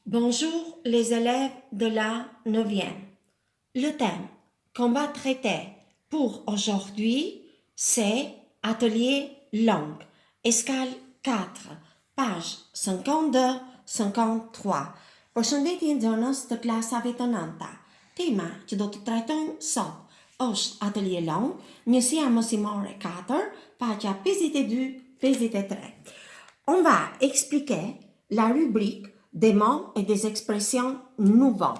Bonjour les élèves de la neuvième. Le thème qu'on va traiter pour aujourd'hui, c'est Atelier langue, escale 4, page 52-53. Përshëndetje nxënës të klasave të nënta. Tema që do të trajtojmë sot është Atelier langue, njësia mësimore 4, pagina 52-53. On va expliquer la rubrique des mots et des expressions nouveaux.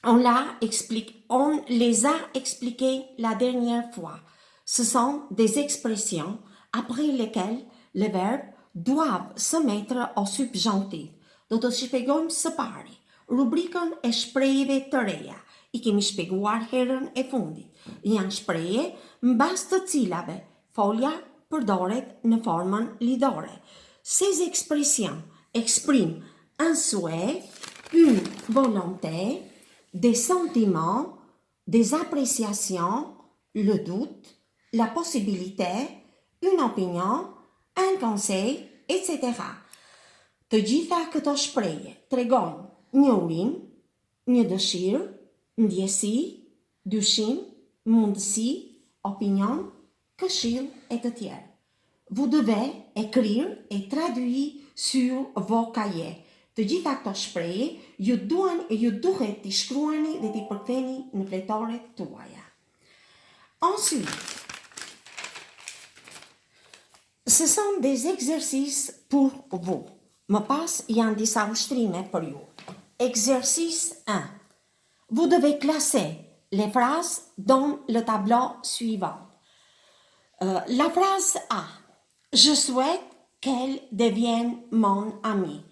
On les a expliqués la dernière fois. Ce sont des expressions après lesquelles les verbes doivent se mettre au subjonctif. Do të shpjegojmë së pari rubrikën e shprehjeve të reja. I kemi shpjeguar herën e fundit. Janë shprehje mbas të cilave folja përdoret në formën lidore. Ces expressions expriment un souhait, une volonté, des sentiments, des appréciations, le doute, la possibilité, une opinion, un conseil, etc. Të gjitha këto shprehje tregojnë një urim, një dëshirë, ndjesi, dyshim, mundësi, opinion, këshill e të tjerë. Vous devez écrire et traduire sur vos cahiers. Të gjitha këto shprehje ju duhet t'i shkruani dhe t'i përktheni në fletoret tuaja. Ensuite, ce sont des exercices pour vous. Më pas janë disa ushtrime për ju. Exercice 1. Vous devez classer les phrases dans le tableau suivant. La phrase A. Je souhaite qu'elle devienne mon amie.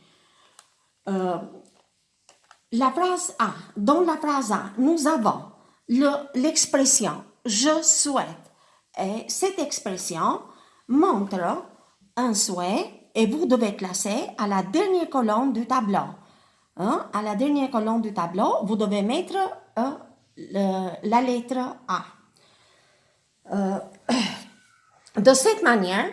La phrase A. Dans la phrase A, nous avons l'expression je souhaite. Et cette expression montre un souhait et vous devez classer à la dernière colonne du tableau. À la dernière colonne du tableau, vous devez mettre la lettre A. De cette manière,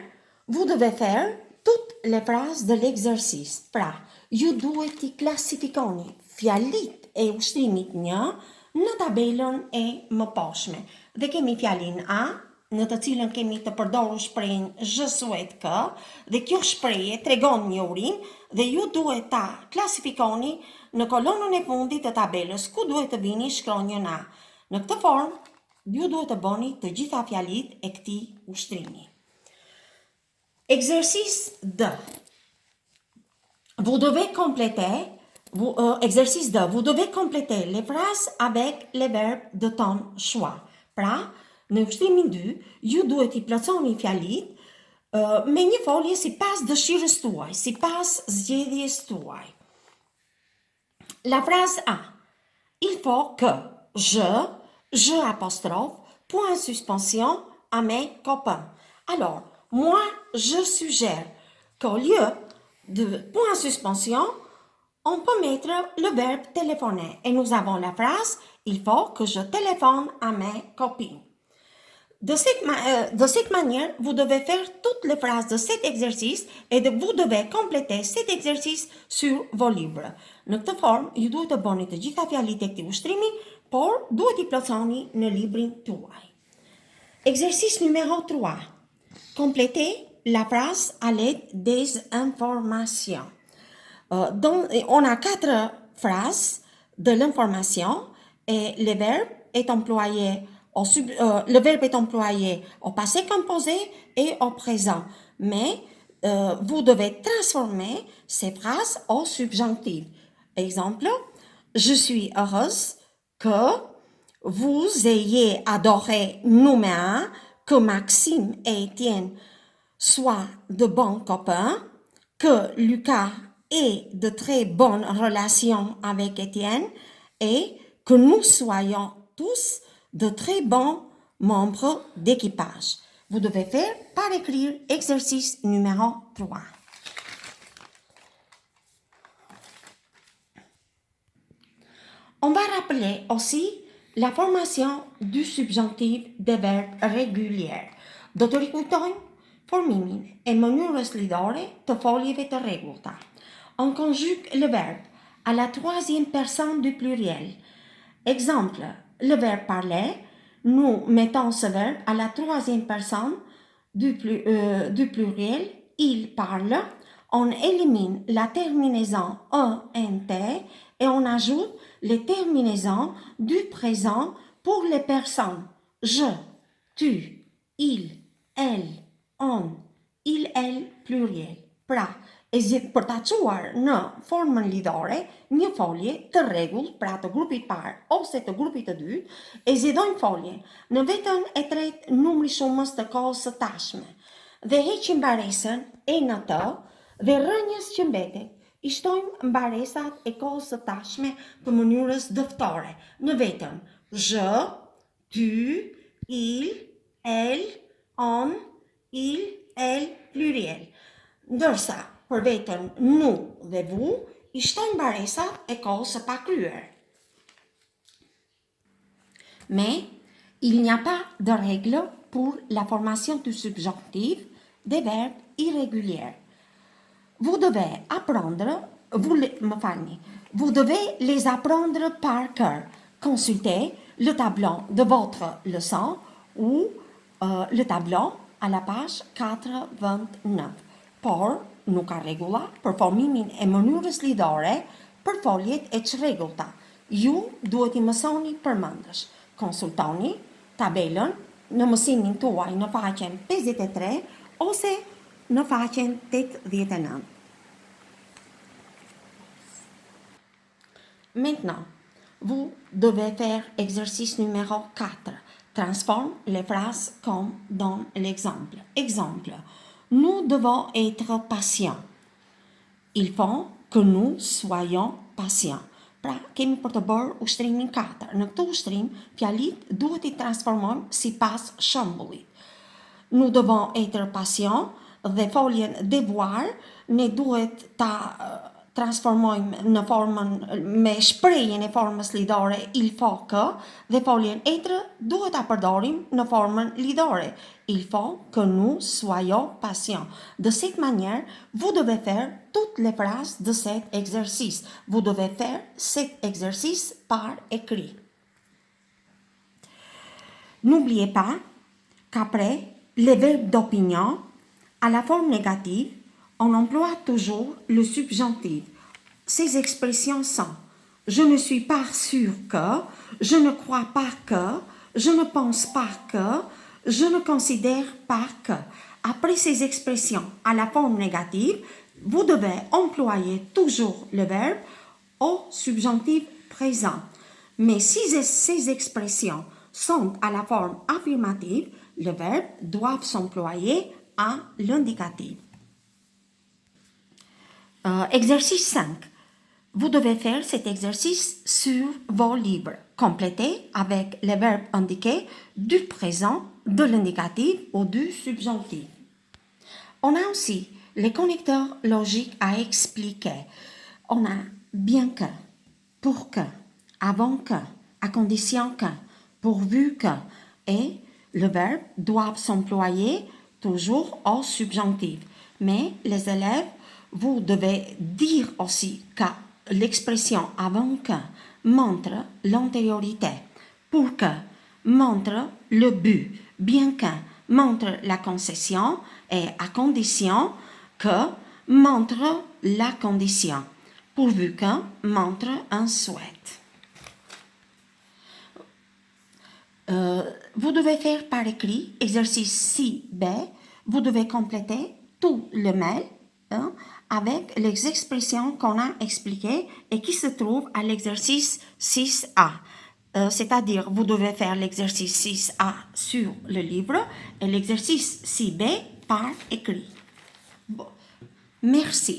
vous devez faire toutes les phrases de l'exercice. Pra, ju duhet t'i klasifikoni fjalit e ushtrimit 1 në tabelën e mëposhme. Dhe kemi fjalin A, në të cilën kemi të përdorur shprehjen je souhaite que, dhe kjo shprehje tregon një urim dhe ju duhet ta klasifikoni në kolonën e fundit të tabelës ku duhet të vini shkronjën A. Në këtë formë, ju duhet të bëni të gjitha fjalit e këtij ushtrimi. Exercice 2. Vous devez compléter les phrases avec les verbes de ton choix. Pra, në ushtrimin 2, ju duhet I plotësoni fjalit me një folje sipas dëshirës tuaj, sipas zgjedhjes tuaj. La phrase A. Il faut que je apostrophe, point suspension à mes copains. Alors, moi, je suggère qu'au lieu de point suspension, on peut mettre le verbe téléphoner. Et nous avons la phrase il faut que je téléphone à mes copines. De cette manière, vous devez faire toutes les phrases de cet exercice et vous devez compléter cet exercice sur vos livres. Në këtë formë, ju duhet të bëni të gjitha fjalit e këtij ushtrimi, por duhet I plotësoni në librin tuaj. Exercice numéro 3. Complétez la phrase à l'aide des informations. On a 4 phrases de l'information et le verbe est employé au passé composé et au présent. Mais vous devez transformer ces phrases au subjonctif. Exemple, je suis heureuse que vous ayez adoré Nouméa, que Maxime et Étienne soient de bons copains, que Lucas ait de très bonnes relations avec Étienne et que nous soyons tous de très bons membres d'équipage. Vous devez faire par écrire exercice numéro 3. On va rappeler aussi la formation du subjonctif des verbes réguliers. Do të rikujtojmë formimin e mënyrës lidore të foljeve të rregullta. on conjugue le verbe à la troisième personne du pluriel. Exemple, le verbe parler, nous mettons ce verbe à la troisième personne du pluriel, il parle, on élimine la terminaison ENT et on ajoute les terminaisons du présent pour les personnes. Je, tu, il, elle, on, il, pluriel. Pra, për ta quar në formën lidhore, një folje të rregull, pra të grupit parë ose të grupit të dytë, ezidojmë foljen në vetën e tretë numri shumës të kohës së tashme dhe heqim mbaresën e në të dhe rënjës që mbetet i shtojmë mbaresat e kohës së tashme për mënyrës dëftore në vetën je, tu, il, elle, on, il, elle, pluriel. Ndërsa, për vetën nu dhe vu, i shtojnë mbaresat e kohës së pakryer. Mais, il n'y a pas de règle pour la formation du subjonctif des verbes irréguliers. Vous devez les apprendre par cœur. Consultez le tableau de votre leçon ou le tableau à la page 429. Por, nuk ka rregulla për formimin e mënyrës lidhore për foljet e çrregullta. Ju duhet i mësoni përmendësh. Konsultoni tabelën në mësimin tuaj në faqen 53 ose në faqen 89. Maintenant, vous devez faire exercice numéro 4. Transforme les phrases comme dans l'exemple. Exemple. Nous devons être patients. Il faut que nous soyons patients. Pra, kemi për të bërë ushtrimin 4. Në këtë ushtrim, fjalit duhet i transformojmë sipas shembullit. Nous devons être patients dhe foljen devoir ne duhet ta transformojmë në formën me shprehjen e formës lidhore il faut que dhe foljen être duhet ta përdorim në formën lidhore. Il faut que nous soyons patients. De cette manière, vous devez faire toutes les phrases de cet exercice. Vous devez faire cet exercice par écrit. N'oubliez pas qu'après les verbes d'opinion, à la forme négative, on emploie toujours le subjonctif. Ces expressions sont « je ne suis pas sûr que »,« je ne crois pas que »,« je ne pense pas que »,« je ne considère pas que ». Après ces expressions à la forme négative, vous devez employer toujours le verbe au subjonctif présent. Mais si ces expressions sont à la forme affirmative, le verbe doit s'employer à l'indicatif. Exercice 5. Vous devez faire cet exercice sur vos livres. Complétez avec les verbes indiqués du présent, de l'indicatif ou du subjonctif. On a aussi les connecteurs logiques à expliquer. On a bien que, pour que, avant que, à condition que, pourvu que, et le verbe doit s'employer toujours au subjonctif. Mais les élèves, vous devez dire aussi que l'expression avant que montre l'antériorité, pour que montre le but, bien que montre la concession et à condition que montre la condition, pourvu que montre un souhait. Vous devez faire par écrit exercice 6B. Vous devez compléter tout le mail avec les expressions qu'on a expliquées et qui se trouvent à l'exercice 6A. C'est-à-dire, vous devez faire l'exercice 6A sur le livre et l'exercice 6B par écrit. Bon. Merci.